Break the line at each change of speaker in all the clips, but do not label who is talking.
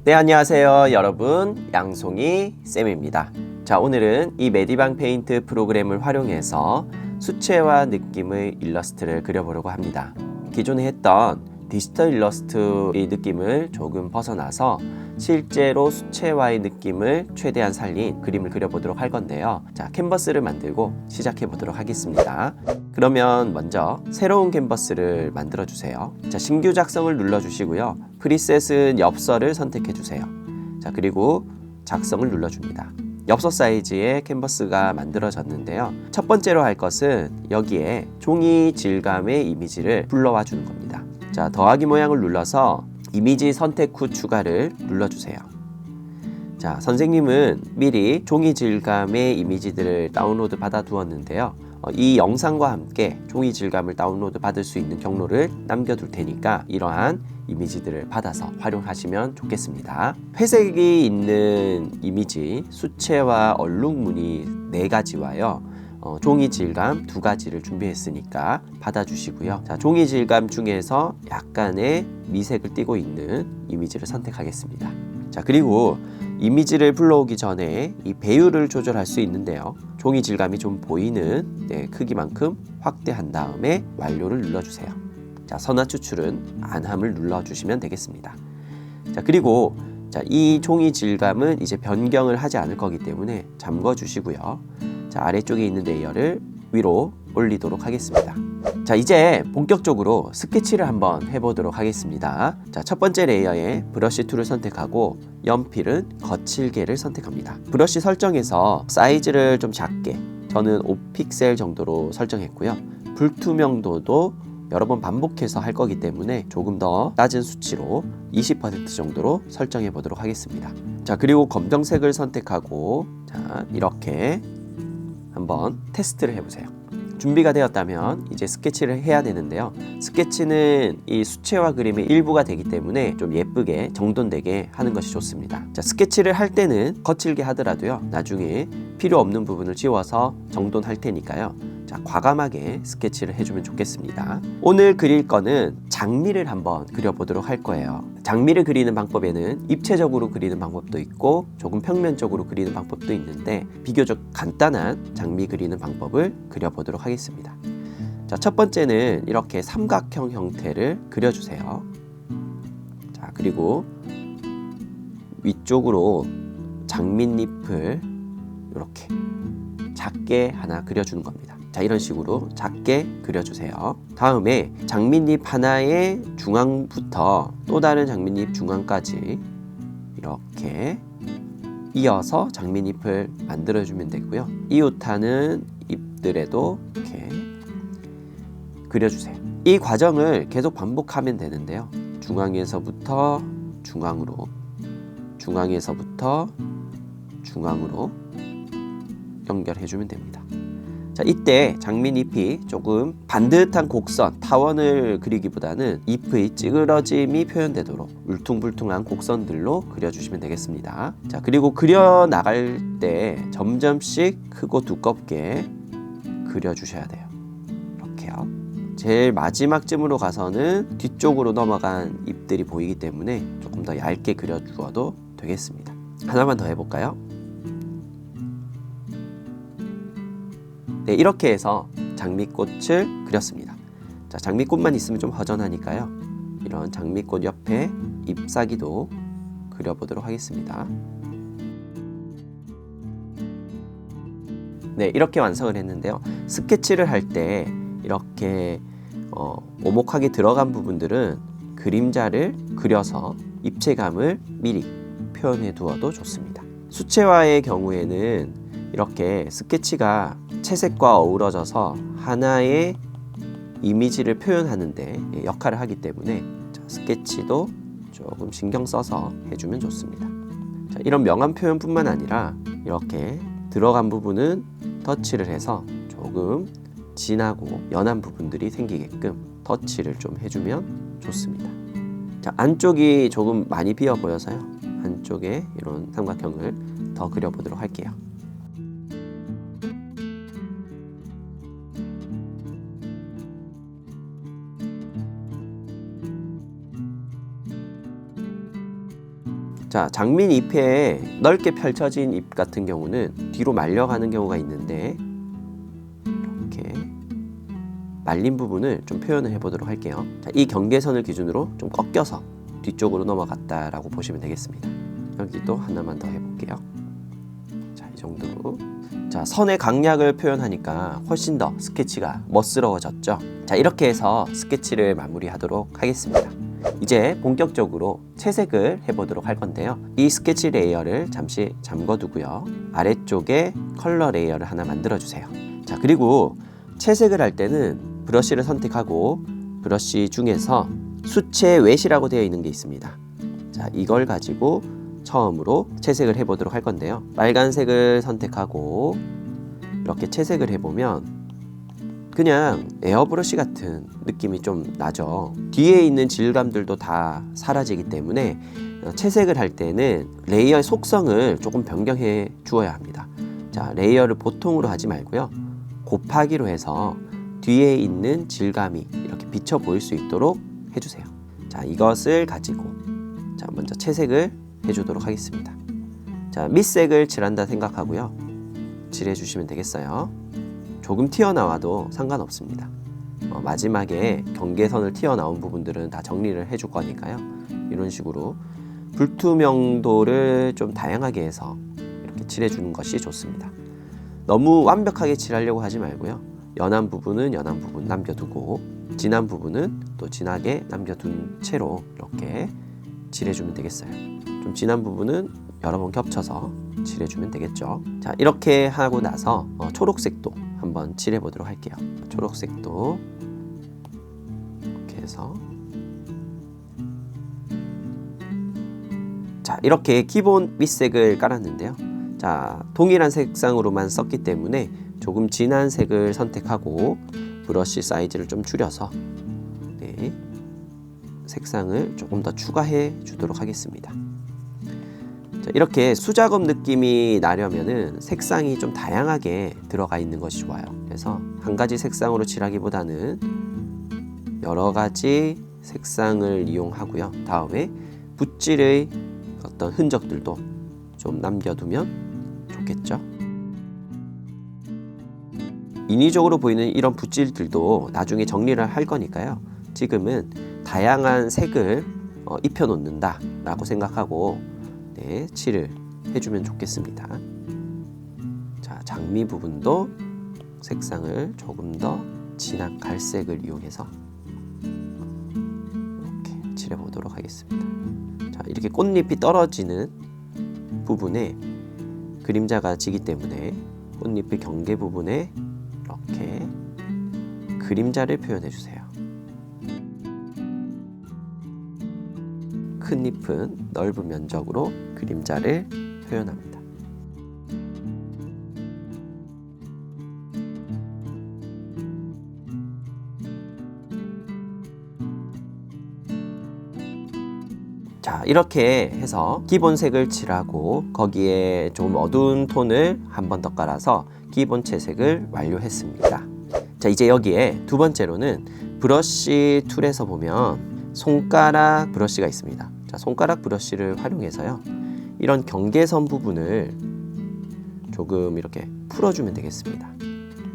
네, 안녕하세요 여러분, 양송이 쌤입니다. 자, 오늘은 이 메디방 페인트 프로그램을 활용해서 수채화 느낌의 일러스트를 그려보려고 합니다. 기존에 했던 디지털 일러스트의 느낌을 조금 벗어나서 실제로 수채화의 느낌을 최대한 살린 그림을 그려보도록 할 건데요. 자, 캔버스를 만들고 시작해 보도록 하겠습니다. 그러면 먼저 새로운 캔버스를 만들어 주세요. 자, 신규 작성을 눌러 주시고요. 프리셋은 엽서를 선택해 주세요. 자, 그리고 작성을 눌러 줍니다. 엽서 사이즈의 캔버스가 만들어졌는데요. 첫 번째로 할 것은 여기에 종이 질감의 이미지를 불러와 주는 겁니다. 자, 더하기 모양을 눌러서 이미지 선택 후 추가를 눌러주세요. 자, 선생님은 미리 종이 질감의 이미지들을 다운로드 받아 두었는데요. 이 영상과 함께 종이 질감을 다운로드 받을 수 있는 경로를 남겨둘 테니까 이러한 이미지들을 받아서 활용하시면 좋겠습니다. 회색이 있는 이미지, 수채화 얼룩무늬 4가지와요. 종이 질감 2가지를 준비했으니까 받아주시고요. 자, 종이 질감 중에서 약간의 미색을 띠고 있는 이미지를 선택하겠습니다. 자, 그리고 이미지를 불러오기 전에 이 배율을 조절할 수 있는데요. 종이 질감이 좀 보이는 크기만큼 확대한 다음에 완료를 눌러주세요. 자, 선화 추출은 안함을 눌러주시면 되겠습니다. 자, 그리고 이 종이 질감은 이제 변경을 하지 않을 거기 때문에 잠궈 주시고요. 자, 아래쪽에 있는 레이어를 위로 올리도록 하겠습니다. 자, 이제 본격적으로 스케치를 한번 해보도록 하겠습니다. 자, 첫 번째 레이어에 브러쉬 툴을 선택하고 연필은 거칠게를 선택합니다. 브러쉬 설정에서 사이즈를 좀 작게, 저는 5픽셀 정도로 설정했고요. 불투명도도 여러 번 반복해서 할 거기 때문에 조금 더 낮은 수치로 20% 정도로 설정해 보도록 하겠습니다. 자, 그리고 검정색을 선택하고 자, 이렇게 한번 테스트를 해보세요. 준비가 되었다면 이제 스케치를 해야 되는데요. 스케치는 이 수채화 그림의 일부가 되기 때문에 좀 예쁘게 정돈되게 하는 것이 좋습니다. 자, 스케치를 할 때는 거칠게 하더라도요. 나중에 필요 없는 부분을 지워서 정돈할 테니까요. 자, 과감하게 스케치를 해주면 좋겠습니다. 오늘 그릴 거는 장미를 한번 그려보도록 할 거예요. 장미를 그리는 방법에는 입체적으로 그리는 방법도 있고 조금 평면적으로 그리는 방법도 있는데 비교적 간단한 장미 그리는 방법을 그려보도록 하겠습니다. 자, 첫 번째는 이렇게 삼각형 형태를 그려주세요. 자, 그리고 위쪽으로 장미잎을 이렇게 작게 하나 그려주는 겁니다. 자, 이런 식으로 작게 그려주세요. 다음에 장미잎 하나의 중앙부터 또 다른 장미잎 중앙까지 이렇게 이어서 장미잎을 만들어주면 되고요. 이웃하는 잎들에도 이렇게 그려주세요. 이 과정을 계속 반복하면 되는데요. 중앙에서부터 중앙으로, 중앙에서부터 중앙으로 연결해주면 됩니다. 자, 이때 장미잎이 조금 반듯한 곡선, 타원을 그리기보다는 잎의 찌그러짐이 표현되도록 울퉁불퉁한 곡선들로 그려주시면 되겠습니다. 자, 그리고 그려 나갈 때 점점씩 크고 두껍게 그려주셔야 돼요. 이렇게요. 제일 마지막쯤으로 가서는 뒤쪽으로 넘어간 잎들이 보이기 때문에 조금 더 얇게 그려주어도 되겠습니다. 하나만 더 해볼까요? 네, 이렇게 해서 장미꽃을 그렸습니다. 자, 장미꽃만 있으면 좀 허전하니까요. 이런 장미꽃 옆에 잎사귀도 그려보도록 하겠습니다. 네, 이렇게 완성을 했는데요. 스케치를 할 때 이렇게 오목하게 들어간 부분들은 그림자를 그려서 입체감을 미리 표현해 두어도 좋습니다. 수채화의 경우에는 이렇게 스케치가 채색과 어우러져서 하나의 이미지를 표현하는 역할을 하기 때문에 스케치도 조금 신경 써서 해주면 좋습니다. 자, 이런 명암 표현뿐만 아니라 이렇게 들어간 부분은 터치를 해서 조금 진하고 연한 부분들이 생기게끔 터치를 좀 해주면 좋습니다. 자, 안쪽이 조금 많이 비어 보여서요. 안쪽에 이런 삼각형을 더 그려보도록 할게요. 자, 자, 장미 잎에 넓게 펼쳐진 잎 같은 경우는 뒤로 말려가는 경우가 있는데 이렇게 말린 부분을 좀 표현을 해보도록 할게요. 자, 이 경계선을 기준으로 좀 꺾여서 뒤쪽으로 넘어갔다라고 보시면 되겠습니다. 여기도 하나만 더 해볼게요. 자, 이 정도로. 자, 선의 강약을 표현하니까 훨씬 더 스케치가 멋스러워졌죠. 자, 이렇게 해서 스케치를 마무리하도록 하겠습니다. 이제 본격적으로 채색을 해보도록 할 건데요. 이 스케치 레이어를 잠시 잠궈두고요. 아래쪽에 컬러 레이어를 하나 만들어주세요. 자, 그리고 채색을 할 때는 브러쉬를 선택하고 브러쉬 중에서 수채 웻이라고 되어 있는 게 있습니다. 자, 이걸 가지고 처음으로 채색을 해보도록 할 건데요. 빨간색을 선택하고 이렇게 채색을 해보면 그냥 에어브러쉬 같은 느낌이 좀 나죠. 뒤에 있는 질감들도 다 사라지기 때문에 채색을 할 때는 레이어의 속성을 조금 변경해 주어야 합니다. 자, 레이어를 보통으로 하지 말고요. 곱하기로 해서 뒤에 있는 질감이 이렇게 비쳐 보일 수 있도록 해주세요. 자, 이것을 가지고 자, 먼저 채색을 해주도록 하겠습니다. 자, 밑색을 칠한다 생각하고요. 칠해주시면 되겠어요. 조금 튀어나와도 상관없습니다. 마지막에 경계선을 튀어나온 부분들은 다 정리를 해줄 거니까요. 이런 식으로 불투명도를 좀 다양하게 해서 이렇게 칠해주는 것이 좋습니다. 너무 완벽하게 칠하려고 하지 말고요. 연한 부분은 연한 부분 남겨두고 진한 부분은 또 진하게 남겨둔 채로 이렇게 칠해주면 되겠어요. 좀 진한 부분은 여러 번 겹쳐서 칠해주면 되겠죠. 자, 이렇게 하고 나서 초록색도 한번 칠해 보도록 할게요. 초록색도 이렇게 해서 자, 이렇게 기본 밑색을 깔았는데요. 자, 동일한 색상으로만 썼기 때문에 조금 진한 색을 선택하고 브러쉬 사이즈를 좀 줄여서 네, 색상을 조금 더 추가해 주도록 하겠습니다. 자, 이렇게 수작업 느낌이 나려면은 색상이 좀 다양하게 들어가 있는 것이 좋아요. 그래서 한 가지 색상으로 칠하기보다는 여러 가지 색상을 이용하고요. 다음에 붓질의 어떤 흔적들도 좀 남겨두면 좋겠죠. 인위적으로 보이는 이런 붓질들도 나중에 정리를 할 거니까요. 지금은 다양한 색을 입혀 놓는다 라고 생각하고 네, 칠을 해주면 좋겠습니다. 자, 장미 부분도 색상을 조금 더 진한 갈색을 이용해서 이렇게 칠해 보도록 하겠습니다. 자, 이렇게 꽃잎이 떨어지는 부분에 그림자가 지기 때문에 꽃잎의 경계 부분에 이렇게 그림자를 표현해 주세요. 큰 잎은 넓은 면적으로 그림자를 표현합니다. 자, 이렇게 해서 기본 색을 칠하고 거기에 좀 어두운 톤을 한 번 더 깔아서 기본 채색을 완료했습니다. 자, 이제 여기에 두 번째로는 브러쉬 툴에서 보면 손가락 브러쉬가 있습니다. 자, 손가락 브러쉬를 활용해서요. 이런 경계선 부분을 조금 이렇게 풀어주면 되겠습니다.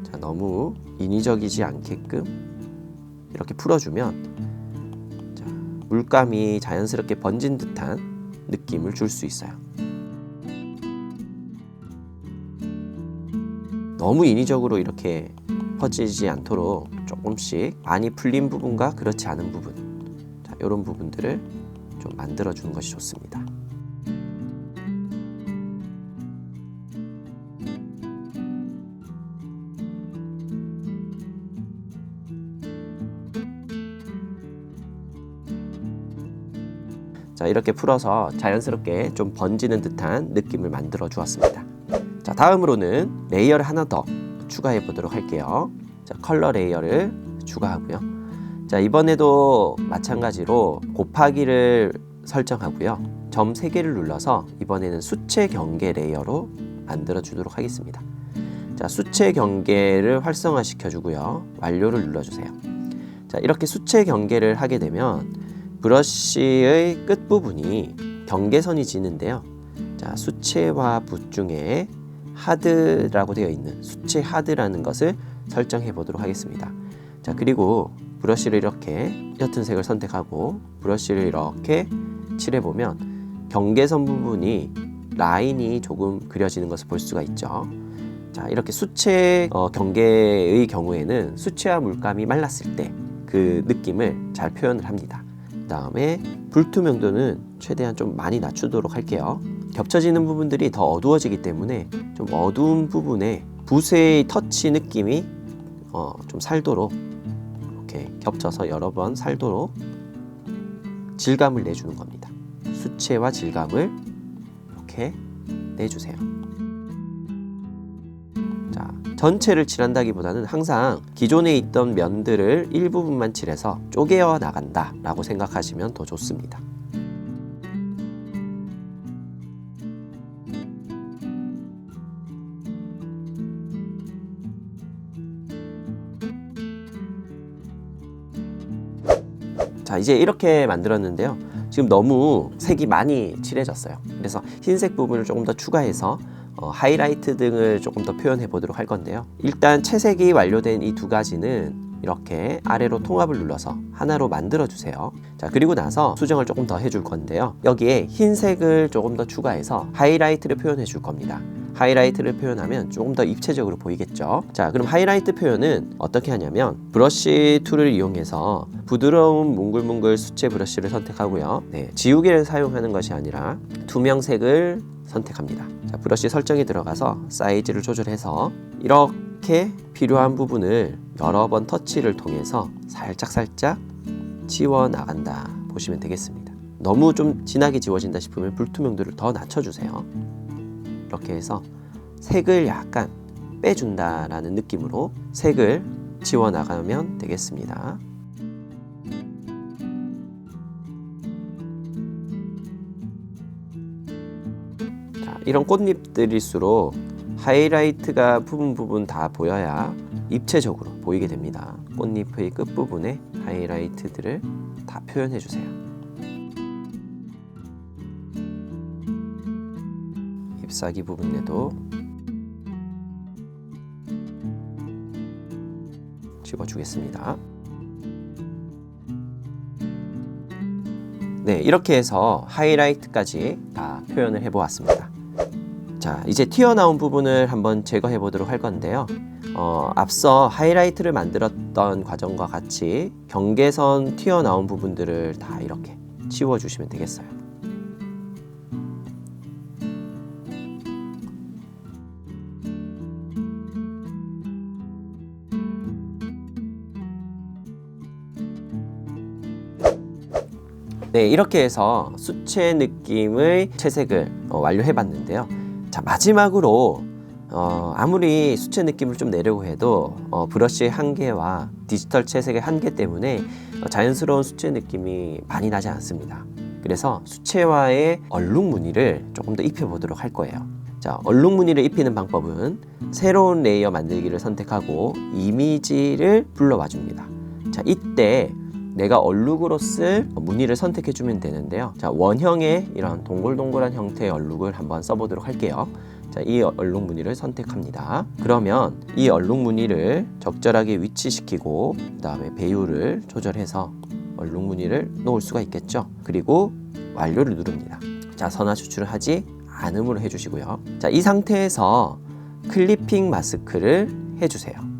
자, 너무 인위적이지 않게끔 이렇게 풀어주면 자, 물감이 자연스럽게 번진 듯한 느낌을 줄 수 있어요. 너무 인위적으로 이렇게 퍼지지 않도록 조금씩 많이 풀린 부분과 그렇지 않은 부분, 자, 이런 부분들을 좀 만들어 주는 것이 좋습니다. 자, 이렇게 풀어서 자연스럽게 좀 번지는 듯한 느낌을 만들어 주었습니다. 자, 다음으로는 레이어를 하나 더 추가해 보도록 할게요. 자, 컬러 레이어를 추가하고요. 자, 이번에도 마찬가지로 곱하기를 설정하고요. 점 3개를 눌러서 이번에는 수채 경계 레이어로 만들어 주도록 하겠습니다. 자, 수채 경계를 활성화 시켜 주고요. 완료를 눌러 주세요. 자, 이렇게 수채 경계를 하게 되면 브러쉬의 끝부분이 경계선이 지는데요. 자, 수채화 붓 중에 하드라고 되어 있는 수채 하드라는 것을 설정해 보도록 하겠습니다. 자, 그리고 브러쉬를 이렇게 옅은 색을 선택하고 브러쉬를 이렇게 칠해 보면 경계선 부분이 라인이 조금 그려지는 것을 볼 수가 있죠. 자, 이렇게 수채 경계의 경우에는 수채화 물감이 말랐을 때 그 느낌을 잘 표현을 합니다. 그 다음에 불투명도는 최대한 좀 많이 낮추도록 할게요. 겹쳐지는 부분들이 더 어두워지기 때문에 좀 어두운 부분에 붓의 터치 느낌이 좀 살도록 이렇게 겹쳐서 여러 번 살도록 질감을 내주는 겁니다. 수채화 질감을 이렇게 내주세요. 자, 전체를 칠한다기보다는 항상 기존에 있던 면들을 일부분만 칠해서 쪼개어 나간다 라고 생각하시면 더 좋습니다. 자, 이제 이렇게 만들었는데요. 지금 너무 색이 많이 칠해졌어요. 그래서 흰색 부분을 조금 더 추가해서 하이라이트 등을 조금 더 표현해 보도록 할 건데요. 일단 채색이 완료된 이 두 가지는 이렇게 아래로 통합을 눌러서 하나로 만들어 주세요. 자, 그리고 나서 수정을 조금 더 해줄 건데요. 여기에 흰색을 조금 더 추가해서 하이라이트를 표현해 줄 겁니다. 하이라이트를 표현하면 조금 더 입체적으로 보이겠죠. 자, 그럼 하이라이트 표현은 어떻게 하냐면 브러쉬 툴을 이용해서 부드러운 몽글몽글 수채 브러쉬를 선택하고요. 네, 지우개를 사용하는 것이 아니라 투명색을 선택합니다. 자, 브러쉬 설정에 들어가서 사이즈를 조절해서 이렇게 필요한 부분을 여러 번 터치를 통해서 살짝 지워 나간다 보시면 되겠습니다. 너무 좀 진하게 지워진다 싶으면 불투명도를 더 낮춰주세요. 이렇게 해서 색을 약간 빼준다라는 느낌으로 색을 지워 나가면 되겠습니다. 자, 이런 꽃잎들일수록 하이라이트가 부분 다 보여야 입체적으로 보이게 됩니다. 꽃잎의 끝부분에 하이라이트들을 다 표현해 주세요. 잎사귀 부분에도 집어주겠습니다. 네, 이렇게 해서 하이라이트까지 다 표현을 해보았습니다. 자, 이제 튀어나온 부분을 한번 제거해 보도록 할 건데요. 앞서 하이라이트를 만들었던 과정과 같이 경계선 튀어나온 부분들을 다 이렇게 치워주시면 되겠어요. 네, 이렇게 해서 수채 느낌의 채색을 완료해 봤는데요. 자, 마지막으로 아무리 수채 느낌을 좀 내려고 해도 브러쉬의 한계와 디지털 채색의 한계 때문에 자연스러운 수채 느낌이 많이 나지 않습니다. 그래서 수채화의 얼룩 무늬를 조금 더 입혀 보도록 할 거예요. 자, 얼룩 무늬를 입히는 방법은 새로운 레이어 만들기를 선택하고 이미지를 불러와 줍니다. 자, 이때 내가 얼룩으로 쓸 무늬를 선택해 주면 되는데요. 자, 원형의 이런 동글동글한 형태의 얼룩을 한번 써보도록 할게요. 자, 이 얼룩 무늬를 선택합니다. 그러면 이 얼룩 무늬를 적절하게 위치시키고 그 다음에 배율을 조절해서 얼룩 무늬를 놓을 수가 있겠죠. 그리고 완료를 누릅니다. 자, 선화 추출을 하지 않음으로 해주시고요. 자, 이 상태에서 클리핑 마스크를 해주세요.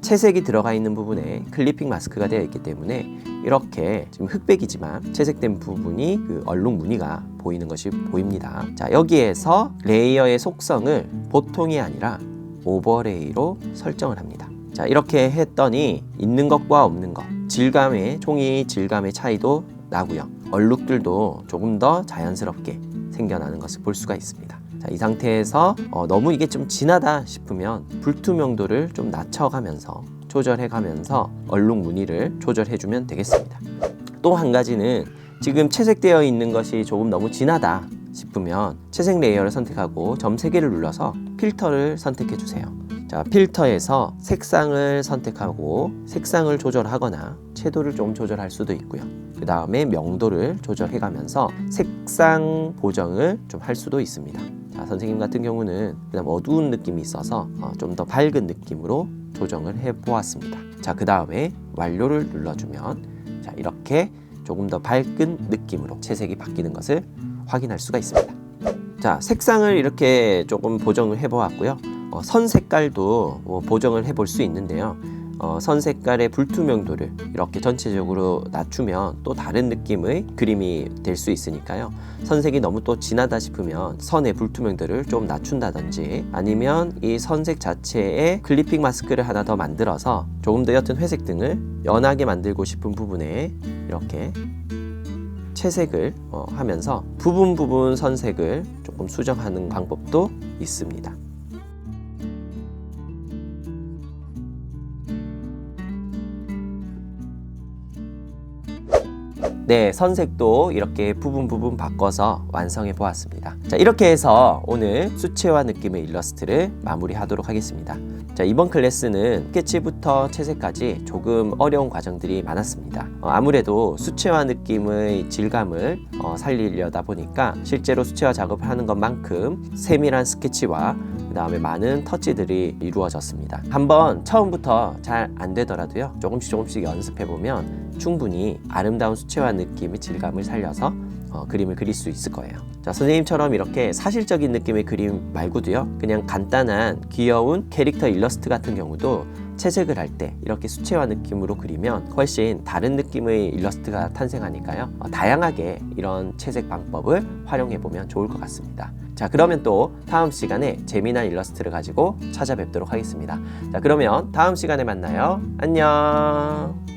채색이 들어가 있는 부분에 클리핑 마스크가 되어 있기 때문에 이렇게 지금 흑백이지만 채색된 부분이 그 얼룩 무늬가 보이는 것이 보입니다. 자, 여기에서 레이어의 속성을 보통이 아니라 오버레이로 설정을 합니다. 자, 이렇게 했더니 있는 것과 없는 것, 종이 질감의 차이도 나고요. 얼룩들도 조금 더 자연스럽게 생겨나는 것을 볼 수가 있습니다. 자, 이 상태에서 너무 이게 좀 진하다 싶으면 불투명도를 좀 낮춰가면서 조절해가면서 얼룩 무늬를 조절해주면 되겠습니다. 또 한 가지는 지금 채색되어 있는 것이 조금 너무 진하다 싶으면 채색 레이어를 선택하고 점 3개를 눌러서 필터를 선택해 주세요. 자, 필터에서 색상을 선택하고 색상을 조절하거나 채도를 좀 조절할 수도 있고요. 그 다음에 명도를 조절해 가면서 색상 보정을 좀 할 수도 있습니다. 자, 선생님 같은 경우는 그다음 어두운 느낌이 있어서 좀 더 밝은 느낌으로 조정을 해 보았습니다. 자, 그 다음에 완료를 눌러주면 자, 이렇게 조금 더 밝은 느낌으로 채색이 바뀌는 것을 확인할 수가 있습니다. 자, 색상을 이렇게 조금 보정을 해 보았고요. 선 색깔도 보정을 해 볼 수 있는데요. 선 색깔의 불투명도를 이렇게 전체적으로 낮추면 또 다른 느낌의 그림이 될 수 있으니까요. 선색이 너무 또 진하다 싶으면 선의 불투명도를 좀 낮춘다든지 아니면 이 선색 자체에 클리핑 마스크를 하나 더 만들어서 조금 더 옅은 회색 등을 연하게 만들고 싶은 부분에 이렇게 채색을 하면서 부분 선색을 조금 수정하는 방법도 있습니다. 네, 선색도 이렇게 부분 바꿔서 완성해 보았습니다. 자, 이렇게 해서 오늘 수채화 느낌의 일러스트를 마무리하도록 하겠습니다. 자, 이번 클래스는 스케치부터 채색까지 조금 어려운 과정들이 많았습니다. 아무래도 수채화 느낌의 질감을 살리려다 보니까 실제로 수채화 작업을 하는 것만큼 세밀한 스케치와 그 다음에 많은 터치들이 이루어졌습니다. 한번 처음부터 잘 안 되더라도요, 조금씩 연습해 보면 충분히 아름다운 수채화 느낌의 질감을 살려서 그림을 그릴 수 있을 거예요. 자, 선생님처럼 이렇게 사실적인 느낌의 그림 말고도요, 그냥 간단한 귀여운 캐릭터 일러스트 같은 경우도 채색을 할 때 이렇게 수채화 느낌으로 그리면 훨씬 다른 느낌의 일러스트가 탄생하니까요, 다양하게 이런 채색 방법을 활용해 보면 좋을 것 같습니다. 자, 그러면 또 다음 시간에 재미난 일러스트를 가지고 찾아뵙도록 하겠습니다. 자, 그러면 다음 시간에 만나요. 안녕.